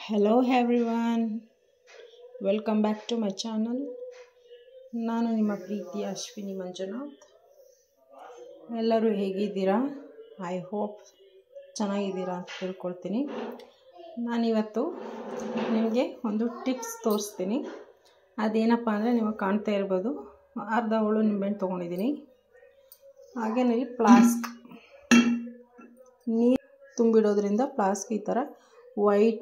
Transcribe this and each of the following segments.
Hello everyone, welcome back to my channel. ನಾನು ನಿಮ್ಮ ಪ್ರೀತಿ ಅಶ್ವಿನಿ ಮಂಜುನಾಥ್. ಎಲ್ಲರೂ ಹೇಗಿದ್ದೀರಾ? ಐ ಹೋಪ್ ಚೆನ್ನಾಗಿದ್ದೀರಾ ಅಂತ ತಿಳ್ಕೊಳ್ತೀನಿ. ನಾನಿವತ್ತು ನಿಮಗೆ ಒಂದು ಟಿಪ್ಸ್ ತೋರಿಸ್ತೀನಿ. ಅದೇನಪ್ಪ ಅಂದರೆ ನಿಮಗೆ ಕಾಣ್ತಾ ಇರ್ಬೋದು, ಅರ್ಧ ಹುಳು ನಿಂಬೆಹಣ್ಣು ತೊಗೊಂಡಿದ್ದೀನಿ. ಹಾಗೇನಲ್ಲಿ ಫ್ಲಾಸ್ಕ್ ನೀರು ತುಂಬಿಡೋದ್ರಿಂದ ಫ್ಲಾಸ್ಕ್ ಈ ಥರ ವೈಟ್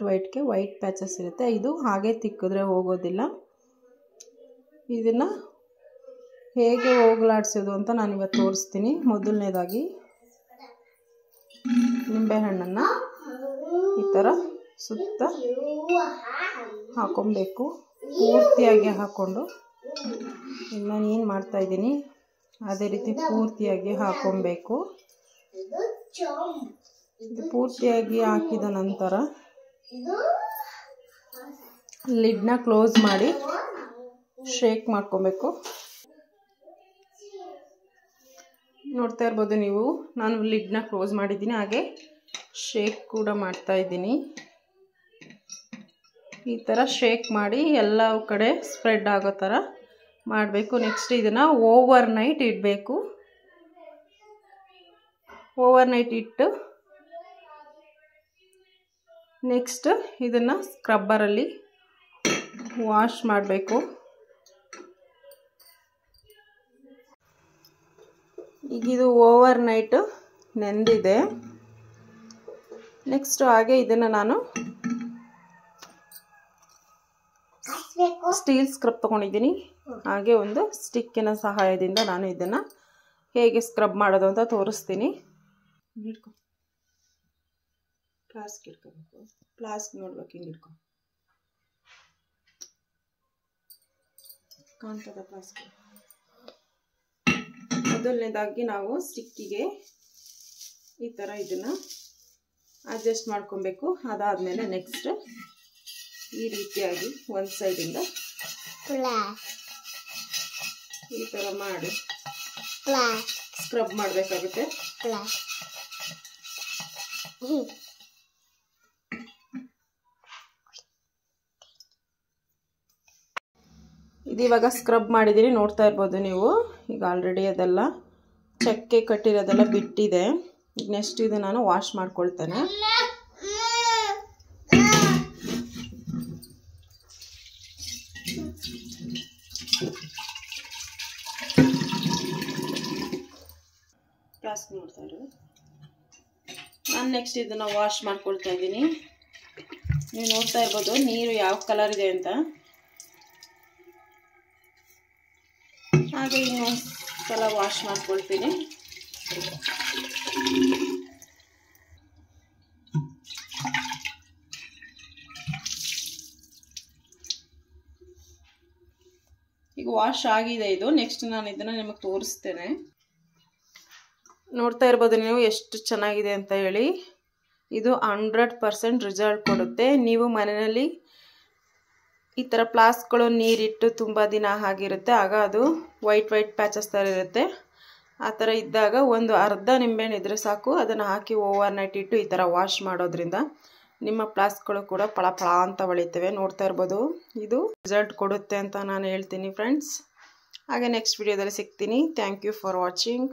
ಪ್ಯಾಚಸ್ ಇರುತ್ತೆ. ಇದು ಹಾಗೆ ತಿಕ್ಕಿದ್ರೆ ಹೋಗೋದಿಲ್ಲ. ಇದನ್ನು ಹೇಗೆ ಹೋಗಲಾಡಿಸೋದು ಅಂತ ನಾನಿವತ್ತು ತೋರಿಸ್ತೀನಿ. ಮೊದಲನೇದಾಗಿ ನಿಂಬೆಹಣ್ಣನ್ನು ಈ ಥರ ಸುತ್ತ ಹಾಕೊಬೇಕು. ಪೂರ್ತಿಯಾಗಿ ಹಾಕ್ಕೊಂಡು ನಾನು ಏನು ಮಾಡ್ತಾಯಿದ್ದೀನಿ ಅದೇ ರೀತಿ ಪೂರ್ತಿಯಾಗಿ ಹಾಕೊಬೇಕು. ಇದು ಪೂರ್ತಿಯಾಗಿ ಹಾಕಿದ ನಂತರ ಲಿಡ್ನ ಕ್ಲೋಸ್ ಮಾಡಿ ಶೇಕ್ ಮಾಡ್ಕೊಬೇಕು. ನೋಡ್ತಾ ಇರ್ಬೋದು ನೀವು, ನಾನು ಲಿಡ್ನ ಕ್ಲೋಸ್ ಮಾಡಿದ್ದೀನಿ, ಹಾಗೆ ಶೇಕ್ ಕೂಡ ಮಾಡ್ತಾ ಇದ್ದೀನಿ. ಈ ಥರ ಶೇಕ್ ಮಾಡಿ ಎಲ್ಲ ಕಡೆ ಸ್ಪ್ರೆಡ್ ಆಗೋ ಥರ ಮಾಡಬೇಕು. ನೆಕ್ಸ್ಟ್ ಇದನ್ನು ಓವರ್ ನೈಟ್ ಇಡಬೇಕು. ಓವರ್ ನೈಟ್ ಇಟ್ಟು ನೆಕ್ಸ್ಟ್ ಇದನ್ನು ಸ್ಕ್ರಬ್ಬರಲ್ಲಿ ವಾಶ್ ಮಾಡಬೇಕು. ಈಗ ಇದು ಓವರ್ ನೈಟ್ ನೆಂದಿದೆ. ನೆಕ್ಸ್ಟ್ ಹಾಗೆ ಇದನ್ನು ನಾನು ಸ್ಟೀಲ್ ಸ್ಕ್ರಬ್ ತೊಗೊಂಡಿದ್ದೀನಿ. ಹಾಗೆ ಒಂದು ಸ್ಟಿಕ್ಕಿನ ಸಹಾಯದಿಂದ ನಾನು ಇದನ್ನು ಹೇಗೆ ಸ್ಕ್ರಬ್ ಮಾಡೋದು ಅಂತ ತೋರಿಸ್ತೀನಿ. ಫ್ಲಾಸ್ಕ್ ಇಟ್ಕೋಬೇಕು. ಫ್ಲಾಸ್ಕ್ ನೋಡ್ಬೇಕು, ಹಿಂಗೆ ಇಟ್ಕೊ, ಕಾಣ್ತದ ಫ್ಲಾಸ್ಕ್. ಮೊದಲನೇದಾಗಿ ನಾವು ಸ್ಟಿಕ್ಕಿಗೆ ಈ ಥರ ಇದನ್ನು ಅಡ್ಜಸ್ಟ್ ಮಾಡ್ಕೊಬೇಕು. ಅದಾದಮೇಲೆ ನೆಕ್ಸ್ಟ್ ಈ ರೀತಿಯಾಗಿ ಒಂದು ಸೈಡಿಂದ ಈ ಥರ ಮಾಡಿ ಸ್ಕ್ರಬ್ ಮಾಡಬೇಕಾಗುತ್ತೆ. ಇದಿವಾಗ ಸ್ಕ್ರಬ್ ಮಾಡಿದ್ದೀನಿ, ನೋಡ್ತಾ ಇರ್ಬೋದು ನೀವು. ಈಗ ಆಲ್ರೆಡಿ ಅದೆಲ್ಲ ಚಕ್ಕೆ ಕಟ್ಟಿರೋದೆಲ್ಲ ಬಿಟ್ಟಿದೆ. ಈಗ ನೆಕ್ಸ್ಟ್ ಇದು ನಾನು ವಾಶ್ ಮಾಡ್ಕೊಳ್ತೇನೆ. ಫ್ಲಾಸ್ಕ್ ನೋಡ್ತಾ ಇರೋ ನಾನು ನೆಕ್ಸ್ಟ್ ಇದನ್ನು ವಾಶ್ ಮಾಡ್ಕೊಳ್ತಾ ಇದ್ದೀನಿ. ನೀವು ನೋಡ್ತಾ ಇರ್ಬೋದು ನೀರು ಯಾವ ಕಲರ್ ಇದೆ ಅಂತ. ಹಾಗೆ ಇನ್ನೊಂದು ಸಲ ವಾಶ್ ಮಾಡ್ಕೊಳ್ತೀನಿ. ಈಗ ವಾಶ್ ಆಗಿದೆ ಇದು. ನೆಕ್ಸ್ಟ್ ನಾನು ಇದನ್ನು ನಿಮಗೆ ತೋರಿಸ್ತೇನೆ. ನೋಡ್ತಾ ಇರ್ಬೋದು ನೀವು ಎಷ್ಟು ಚೆನ್ನಾಗಿದೆ ಅಂತ ಹೇಳಿ. ಇದು 100% ರಿಸಲ್ಟ್ ಕೊಡುತ್ತೆ. ನೀವು ಮನೆಯಲ್ಲಿ ಈ ಥರ ಫ್ಲಾಸ್ಕ್ಗಳು ನೀರಿಟ್ಟು ತುಂಬ ದಿನ ಆಗಿರುತ್ತೆ, ಆಗ ಅದು ವೈಟ್ ಪ್ಯಾಚಸ್ ಥರ ಇರುತ್ತೆ. ಆ ಥರ ಇದ್ದಾಗ ಒಂದು ಅರ್ಧ ನಿಂಬೆಹಣ್ಣು ಇದ್ದರೆ ಸಾಕು. ಅದನ್ನು ಹಾಕಿ ಓವರ್ ನೈಟ್ ಇಟ್ಟು ಈ ಥರ ವಾಶ್ ಮಾಡೋದ್ರಿಂದ ನಿಮ್ಮ ಫ್ಲಾಸ್ಕ್ಗಳು ಕೂಡ ಫಳ ಅಂತ ಹೊಳಿತವೆ. ನೋಡ್ತಾ ಇರ್ಬೋದು, ಇದು ರಿಸಲ್ಟ್ ಕೊಡುತ್ತೆ ಅಂತ ನಾನು ಹೇಳ್ತೀನಿ ಫ್ರೆಂಡ್ಸ್. ಹಾಗೆ ನೆಕ್ಸ್ಟ್ ವಿಡಿಯೋದಲ್ಲಿ ಸಿಗ್ತೀನಿ. Thank you for watching.